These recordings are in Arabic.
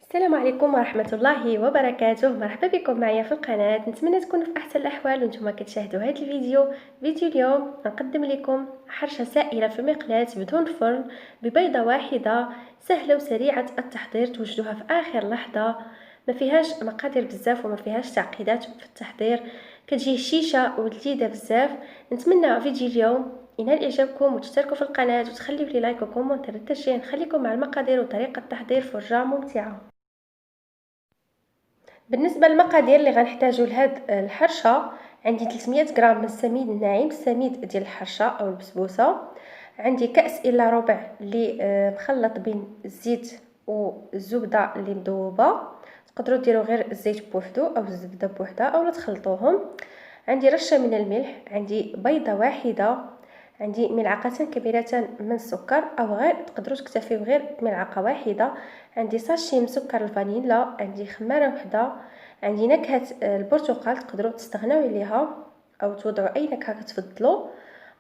السلام عليكم ورحمة الله وبركاته. مرحبا بكم معايا في القناة. نتمنى تكونوا في احسن الاحوال وانتم كتشاهدوا هذا الفيديو. اليوم نقدم لكم حرشة سائلة في مقلاة بدون فرن ببيضة واحدة، سهلة وسريعة التحضير، توجدوها في اخر لحظة، ما فيهاش مقادير بزاف وما فيهاش تعقيدات في التحضير، كتجي هشيشة ولذيذة بزاف. نتمنى فيديو اليوم ينال اعجابكم وتشتركوا في القناة وتخليوا لي لايك وكومنتير للتشجيع. نخليكم مع المقادير وطريقة التحضير، فرجة ممتعة. بالنسبه للمقادير اللي غنحتاجو لهاد الحرشه، عندي 300 غرام من السميد الناعم، السميد ديال الحرشه او البسبوسه. عندي كاس الا ربع اللي مخلط بين الزيت والزبده اللي مذوبه، تقدروا ديروا غير الزيت بوحدو او الزبده بوحدها او تخلطوهم. عندي رشه من الملح، عندي بيضه واحده، عندي ملعقتان كبيرتان من السكر او غير تقدروا تكتفيو غير بملعقه واحده. عندي ساشي من سكر الفانيلا، عندي خماره وحده، عندي نكهه البرتقال تقدروا تستغناو عليها او توضعوا اي نكهه كتفضلوا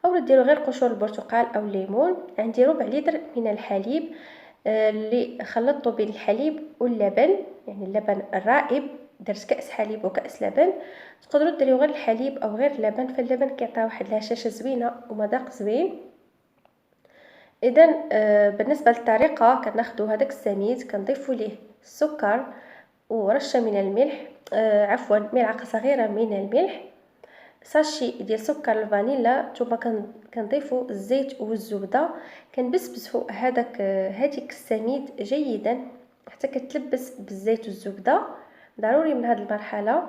او ديروا غير قشور البرتقال او الليمون. عندي ربع لتر من الحليب اللي خلطته بين الحليب واللبن، يعني اللبن الرائب، درت كاس حليب وكاس لبن. تقدروا ديروا غير الحليب او غير اللبن، فاللبن كيعطي واحد الهشاشه زوينه ومذاق زوين. اذا بالنسبه للطريقه، كناخذوا هذاك السميد كنضيفوا ليه السكر ورشه من الملح، عفوا ملعقه صغيره من الملح، ساشي ديال سكر الفانيلا، ثم كنضيفوا الزيت والزبده. كنبسبسوا هذيك السميد جيدا حتى كتلبس بالزيت والزبده. ضروري من هذه المرحله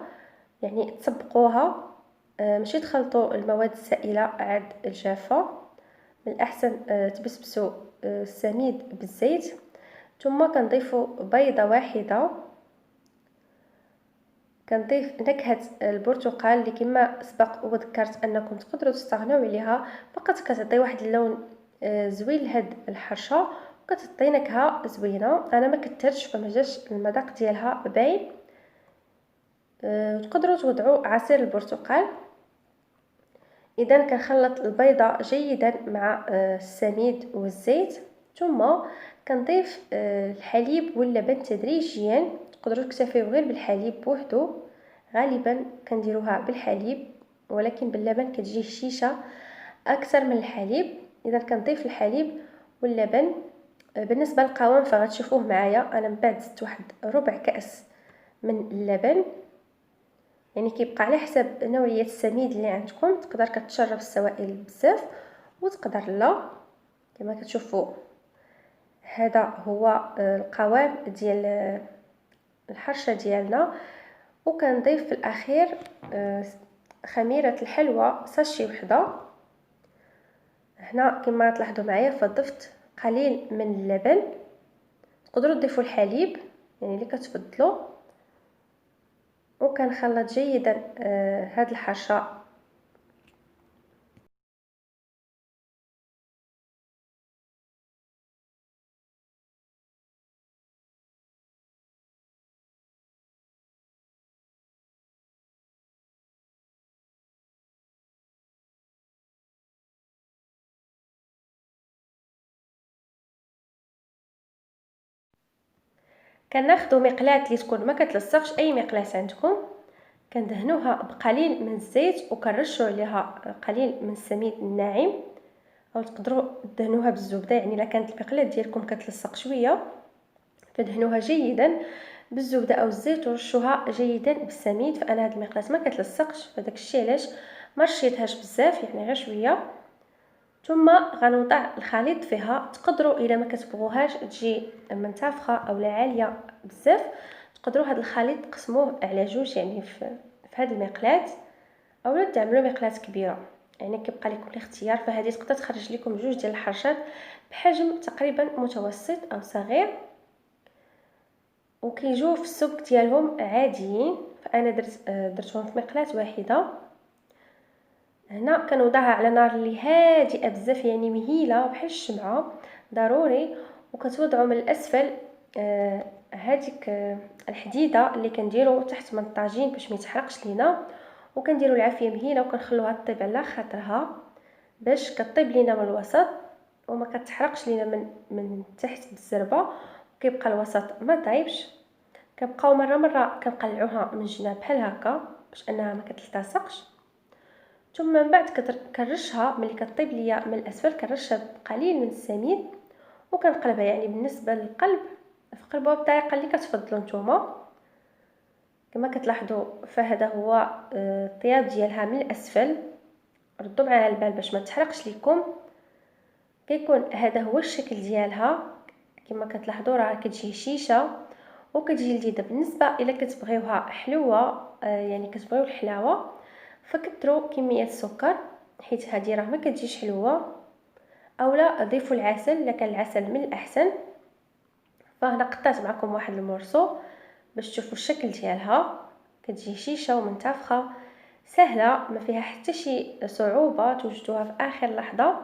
يعني تسبقوها، ماشي تخلطوا المواد السائله عاد الجافه. من الاحسن تبسبسوا السميد بالزيت. ثم كنضيفوا بيضه واحده، كنضيف نكهه البرتقال اللي كما سبق وذكرت انكم تقدروا تستغنوا عليها، فقط كتعطي واحد اللون زوين لهاد الحرشه وكتعطي نكهه زوينه. انا ما كثرتش فما جاش المذاق ديالها باين. تقدروا توضعوا عصير البرتقال. اذا كنخلط البيضه جيدا مع السميد والزيت، ثم كنضيف الحليب واللبن تدريجيا. تقدروا تكتفيو غير بالحليب بوحدو، غالبا كنديروها بالحليب ولكن باللبن كتجي هشيشه اكثر من الحليب. اذا كنضيف الحليب واللبن. بالنسبه للقوام فغتشوفوه معايا، انا من بعد زدت واحد ربع كاس من اللبن، يعني كيبقى على حسب نوعيه السميد اللي عندكم. تقدر كتشرب السوائل بزاف وتقدر لا. كما كتشوفوا هذا هو القوام ديال الحرشه ديالنا. وكنضيف في الاخير خميره الحلوى ساشي وحده. هنا كما تلاحظوا معايا فضفت قليل من اللبن، تقدروا تضيفوا الحليب يعني اللي كتفضلوا. وكنخلط جيدا هاد الحرشه. كناخذوا مقلاة اللي تكون ما كتلصقش، اي مقلاة عندكم، كندهنوها بقليل من الزيت وكنرشوا عليها قليل من السميد الناعم، او تقدروا تدهنوها بالزبده. يعني الا كانت المقلاة ديالكم كتلصق شويه فدهنوها جيدا بالزبده او الزيت ورشوها جيدا بالسميد. فانا هاد المقلاة ما كتلصقش، فداك الشيء علاش ما رشيتهاش بزاف، يعني غير شويه. ثم غنوضع الخليط فيها. تقدروا الا ما كتبغوهاش تجي منتفخه او لا عاليه بزاف، تقدروا هذا الخليط تقسموه على جوج، يعني في هذه المقلاة، اولا تعملوا مقلاة كبيره، يعني كيبقى لكم الاختيار. فهذه تقدر تخرج لكم جوج ديال الحرشات بحجم تقريبا متوسط او صغير، وكيجيو في السوق ديالهم عاديين. فانا درتهم في مقلاة واحده. هنا كنوضعها على نار اللي هادئه بزاف، يعني مهيله بحال الشمعه ضروري. وكتوضعوا من الاسفل هذيك الحديده اللي كنديروا تحت من الطاجين باش ما يتحرقش لينا. وكنديروا العافيه مهيله وكنخلوها طيب على خاطرها باش كطيب لينا من الوسط وما كتحرقش لينا من تحت بالزربه، وكيبقى الوسط ما طايبش. كنبقاو مره كنقلعوها من الجناب بحال هكا باش انها ما كتلتصقش. ثم من بعد كنرشها ملي كطيب ليا من الاسفل، كنرشها بقليل من السميد وكنقلبها. يعني بالنسبه للقلب فقلبوها بالطريقه اللي كتفضلوا نتوما. كما كتلاحظوا فهذا هو الطياب ديالها من الاسفل. ردوا معاها البال باش ما تحرقش لكم. كيكون هذا هو الشكل ديالها. كما كتلاحظوا راه كتجي هشيشه وكتجي لذيذه. بالنسبه الى كتبغيوها حلوه يعني كتبغيو الحلاوه، فكثروا كميه السكر حيت هذه راه ما كتجيش حلوه، اولا ضيفوا العسل الا كان العسل من الاحسن. فهنا قطعت معكم واحد المورسو باش تشوفوا الشكل ديالها. كتجي هشيشه ومنتفخه سهله، ما فيها حتى شي صعوبه، توجدوها في اخر لحظه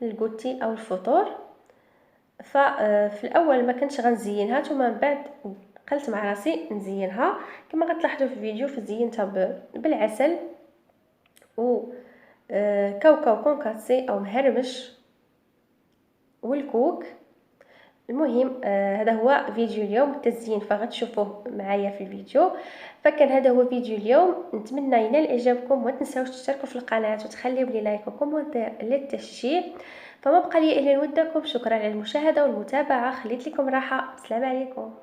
للكوتي او الفطور. ففي الاول ما كنتش غنزينها، ثم من بعد قلت مع راسي نزينها. كما غتلاحظوا في الفيديو فزينتها بالعسل و كاوكاو كونكاسي او مهرمش والكوك. المهم هذا هو فيديو اليوم التزيين، فغتشوفوه معايا في الفيديو. فكان هذا هو فيديو اليوم، نتمنى ينال اعجابكم. وما تنساوش تشتركوا في القناه وتخليو لي لايك وكومنتير للتشجيع. فما بقى لي الا نودعكم. شكرا على المشاهده والمتابعه، خليت لكم راحه. السلام عليكم.